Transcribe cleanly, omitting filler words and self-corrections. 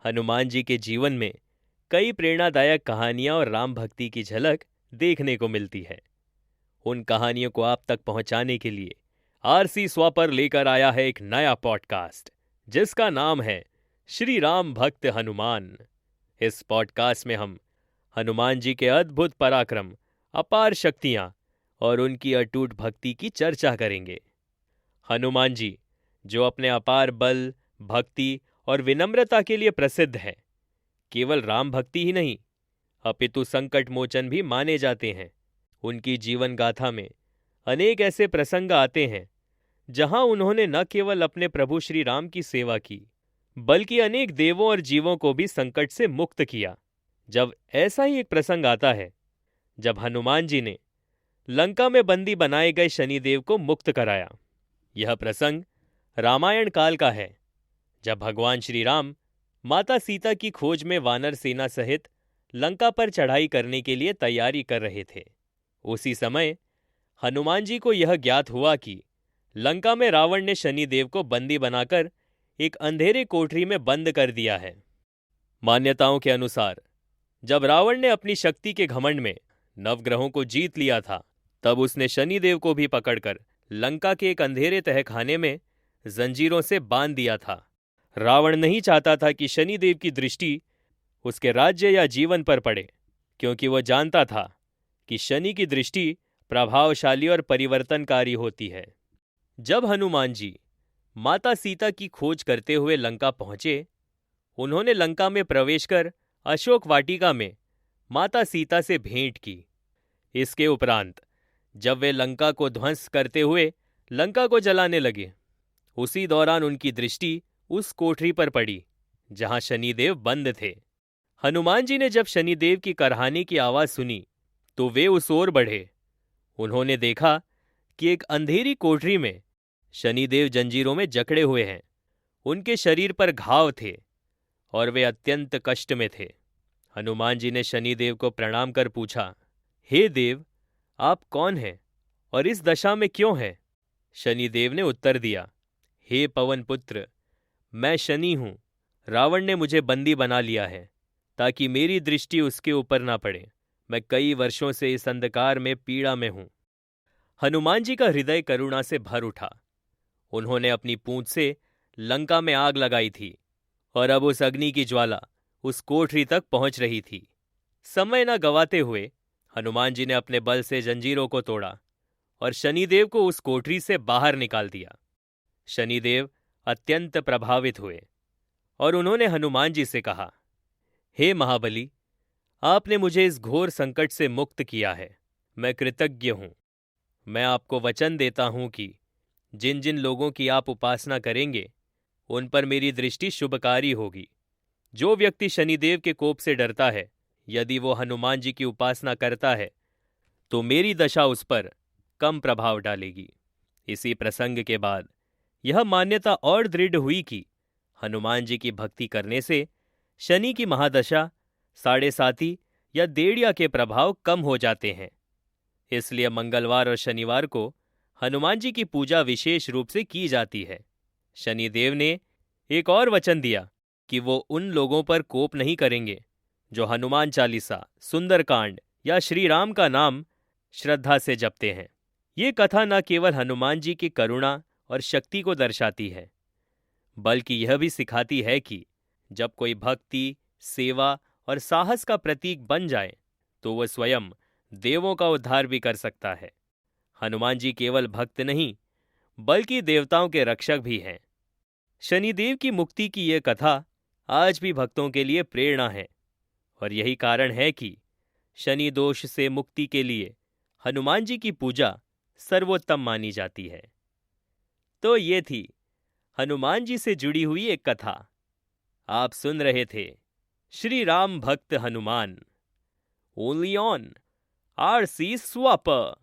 हनुमान जी के जीवन में कई प्रेरणादायक कहानियां और राम भक्ति की झलक देखने को मिलती है। उन कहानियों को आप तक पहुंचाने के लिए आरसी स्वापर लेकर आया है एक नया पॉडकास्ट जिसका नाम है श्री राम भक्त हनुमान। इस पॉडकास्ट में हम हनुमान जी के अद्भुत पराक्रम, अपार शक्तियां और उनकी अटूट भक्ति की चर्चा करेंगे। हनुमान जी, जो अपने अपार बल, भक्ति और विनम्रता के लिए प्रसिद्ध हैं, केवल राम भक्ति ही नहीं अपितु संकट मोचन भी माने जाते हैं। उनकी जीवन गाथा में अनेक ऐसे प्रसंग आते हैं जहां उन्होंने न केवल अपने प्रभु श्री राम की सेवा की, बल्कि अनेक देवों और जीवों को भी संकट से मुक्त किया। जब ऐसा ही एक प्रसंग आता है जब हनुमान जी ने लंका में बंदी बनाए गए शनिदेव को मुक्त कराया। यह प्रसंग रामायण काल का है, जब भगवान श्री राम माता सीता की खोज में वानर सेना सहित लंका पर चढ़ाई करने के लिए तैयारी कर रहे थे। उसी समय हनुमान जी को यह ज्ञात हुआ कि लंका में रावण ने शनिदेव को बंदी बनाकर एक अंधेरे कोठरी में बंद कर दिया है। मान्यताओं के अनुसार जब रावण ने अपनी शक्ति के घमंड में नवग्रहों को जीत लिया था, तब उसने शनिदेव को भी पकड़कर लंका के एक अंधेरे तहखाने में जंजीरों से बांध दिया था। रावण नहीं चाहता था कि शनिदेव की दृष्टि उसके राज्य या जीवन पर पड़े, क्योंकि वह जानता था कि शनि की दृष्टि प्रभावशाली और परिवर्तनकारी होती है। जब हनुमान जी माता सीता की खोज करते हुए लंका पहुंचे, उन्होंने लंका में प्रवेश कर अशोक वाटिका में माता सीता से भेंट की। इसके उपरांत जब वे लंका को ध्वंस करते हुए लंका को जलाने लगे, उसी दौरान उनकी दृष्टि उस कोठरी पर पड़ी जहां शनिदेव बंद थे। हनुमान जी ने जब शनिदेव की करहाने की आवाज सुनी तो वे उस ओर बढ़े। उन्होंने देखा कि एक अंधेरी कोठरी में शनिदेव जंजीरों में जकड़े हुए हैं। उनके शरीर पर घाव थे और वे अत्यंत कष्ट में थे। हनुमान जी ने शनिदेव को प्रणाम कर पूछा, हे देव, आप कौन हैं और इस दशा में क्यों हैं? शनिदेव ने उत्तर दिया, हे पवन पुत्र, मैं शनि हूं। रावण ने मुझे बंदी बना लिया है ताकि मेरी दृष्टि उसके ऊपर ना पड़े। मैं कई वर्षों से इस अंधकार में पीड़ा में हूं। हनुमान जी का हृदय करुणा से भर उठा। उन्होंने अपनी पूंछ से लंका में आग लगाई थी और अब उस अग्नि की ज्वाला उस कोठरी तक पहुंच रही थी। समय न गवाते हुए हनुमान जी ने अपने बल से जंजीरों को तोड़ा और शनिदेव को उस कोठरी से बाहर निकाल दिया। शनिदेव अत्यंत प्रभावित हुए और उन्होंने हनुमान जी से कहा, हे महाबली, आपने मुझे इस घोर संकट से मुक्त किया है। मैं कृतज्ञ हूं। मैं आपको वचन देता हूं कि जिन जिन लोगों की आप उपासना करेंगे, उन पर मेरी दृष्टि शुभकारी होगी। जो व्यक्ति शनिदेव के कोप से डरता है, यदि वो हनुमान जी की उपासना करता है तो मेरी दशा उस पर कम प्रभाव डालेगी। इसी प्रसंग के बाद यह मान्यता और दृढ़ हुई कि हनुमान जी की भक्ति करने से शनि की महादशा, साढ़े साती या डेढ़िया के प्रभाव कम हो जाते हैं। इसलिए मंगलवार और शनिवार को हनुमान जी की पूजा विशेष रूप से की जाती है। शनिदेव ने एक और वचन दिया कि वो उन लोगों पर कोप नहीं करेंगे जो हनुमान चालीसा, सुंदरकांड या श्री राम का नाम श्रद्धा से जपते हैं। ये कथा न केवल हनुमान जी की करुणा और शक्ति को दर्शाती है, बल्कि यह भी सिखाती है कि जब कोई भक्ति, सेवा और साहस का प्रतीक बन जाए तो वह स्वयं देवों का उद्धार भी कर सकता है। हनुमान जी केवल भक्त नहीं, बल्कि देवताओं के रक्षक भी हैं। शनिदेव की मुक्ति की यह कथा आज भी भक्तों के लिए प्रेरणा है और यही कारण है कि शनि दोष से मुक्ति के लिए हनुमान जी की पूजा सर्वोत्तम मानी जाती है। तो ये थी हनुमान जी से जुड़ी हुई एक कथा। आप सुन रहे थे श्री राम भक्त हनुमान, ओनली ऑन आरसी स्वापर।